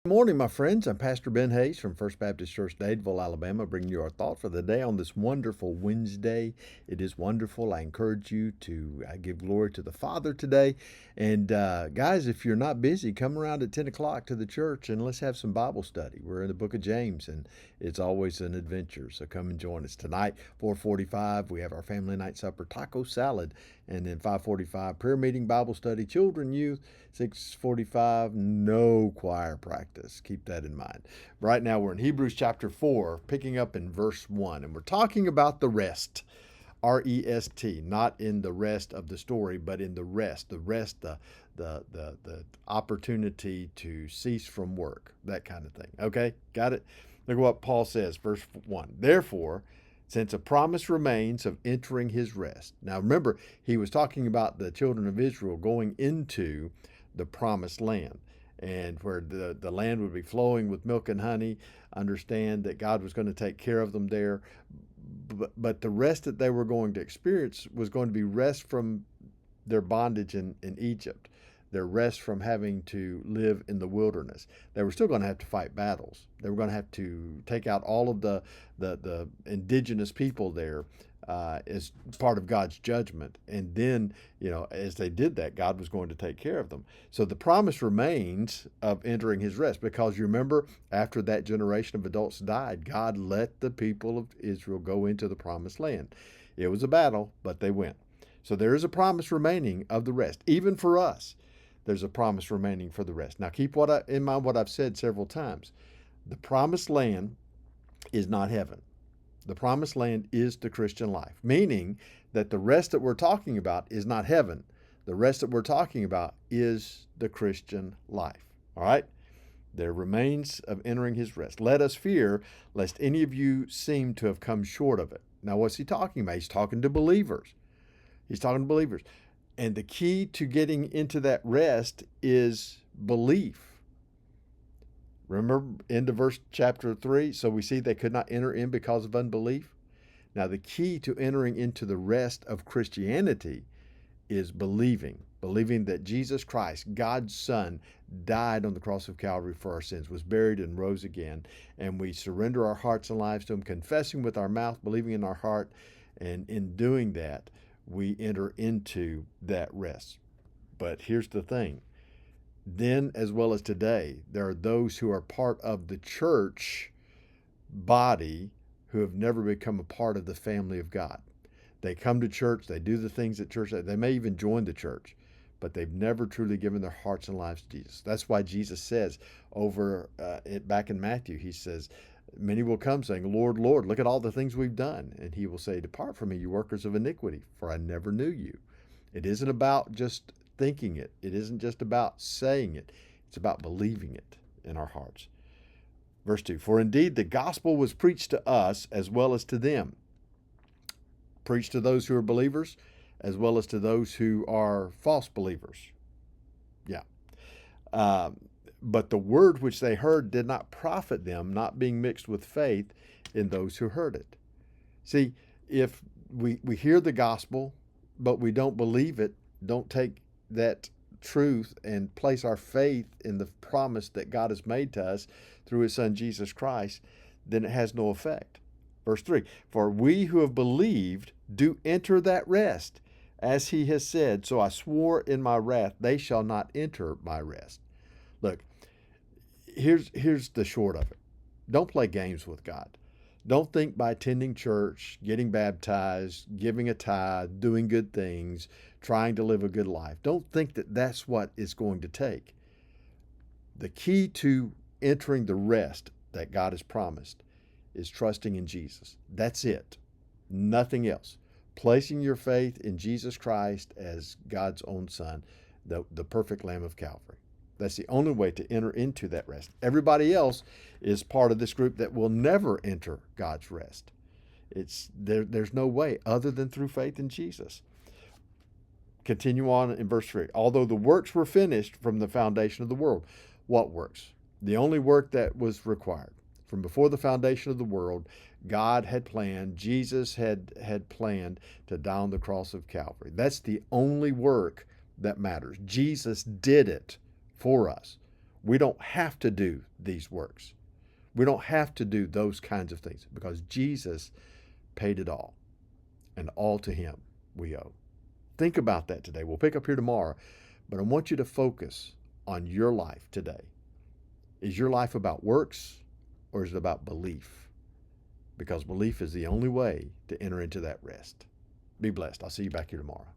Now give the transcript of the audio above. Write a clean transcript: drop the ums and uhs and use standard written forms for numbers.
Good morning, my friends. I'm Pastor Ben Hayes from First Baptist Church, Dadeville, Alabama, bringing you our thought for the day on this wonderful Wednesday. It is wonderful. I encourage you to give glory to the Father today. And guys, if you're not busy, come around at 10 o'clock to the church and let's have some Bible study. We're in the book of James, and it's always an adventure. So come and join us tonight. 4:45, we have our family night supper, taco salad, and then 5:45, prayer meeting, Bible study, children, youth. 6:45, no choir practice. Keep that in mind. Right now we're in Hebrews chapter 4, picking up in verse 1, and we're talking about the rest. R-E-S-T, not in the rest of the story, but in the rest. The opportunity to cease from work, that kind of thing. Okay, got it? Look at what Paul says, verse 1. Therefore, since a promise remains of entering his rest. Now remember, he was talking about the children of Israel going into the promised land, and where the land would be flowing with milk and honey. Understand that God was going to take care of them there. But the rest that they were going to experience was going to be rest from their bondage in Egypt, their rest from having to live in the wilderness. They were still going to have to fight battles. They were going to have to take out all of the indigenous people there as part of God's judgment. And then, as they did that, God was going to take care of them. So the promise remains of entering his rest, because you remember, after that generation of adults died, God let the people of Israel go into the promised land. It was a battle, but they went. So there is a promise remaining of the rest. Even for us, there's a promise remaining for the rest. Now keep in mind what I've said several times. The promised land is not heaven. The promised land is the Christian life, meaning that the rest that we're talking about is not heaven. The rest that we're talking about is the Christian life. All right? There remains of entering his rest. Let us fear lest any of you seem to have come short of it. Now, what's he talking about? He's talking to believers. He's talking to believers. And the key to getting into that rest is belief. Remember, into verse chapter 3, so we see they could not enter in because of unbelief. Now, the key to entering into the rest of Christianity is believing that Jesus Christ, God's Son, died on the cross of Calvary for our sins, was buried and rose again, and we surrender our hearts and lives to him, confessing with our mouth, believing in our heart, and in doing that, we enter into that rest. But here's the thing. Then, as well as today, there are those who are part of the church body who have never become a part of the family of God. They come to church, they do the things at church, they may even join the church, but they've never truly given their hearts and lives to Jesus. That's why Jesus says back in Matthew, he says, many will come saying, Lord, Lord, look at all the things we've done. And he will say, depart from me, you workers of iniquity, for I never knew you. It isn't about just thinking it. It isn't just about saying it. It's about believing it in our hearts. Verse 2, for indeed the gospel was preached to us as well as to them. Preached to those who are believers as well as to those who are false believers. Yeah. But the word which they heard did not profit them, not being mixed with faith in those who heard it. See, if we hear the gospel, but we don't believe it, don't take that truth and place our faith in the promise that God has made to us through his Son Jesus Christ, then it has no effect. Verse 3, for we who have believed do enter that rest, as he has said, so I swore in my wrath, they shall not enter my rest. Look, here's the short of it. Don't play games with God. Don't think by attending church, getting baptized, giving a tithe, doing good things, trying to live a good life. Don't think that that's what it's going to take. The key to entering the rest that God has promised is trusting in Jesus. That's it. Nothing else. Placing your faith in Jesus Christ as God's own Son, the perfect Lamb of Calvary. That's the only way to enter into that rest. Everybody else is part of this group that will never enter God's rest. There's no way other than through faith in Jesus. Continue on in verse 3. Although the works were finished from the foundation of the world. What works? The only work that was required. From before the foundation of the world, God had planned, Jesus had planned to die on the cross of Calvary. That's the only work that matters. Jesus did it for us. We don't have to do these works. We don't have to do those kinds of things because Jesus paid it all, and all to him we owe. Think about that today. We'll pick up here tomorrow, but I want you to focus on your life today. Is your life about works or is it about belief? Because belief is the only way to enter into that rest. Be blessed. I'll see you back here tomorrow.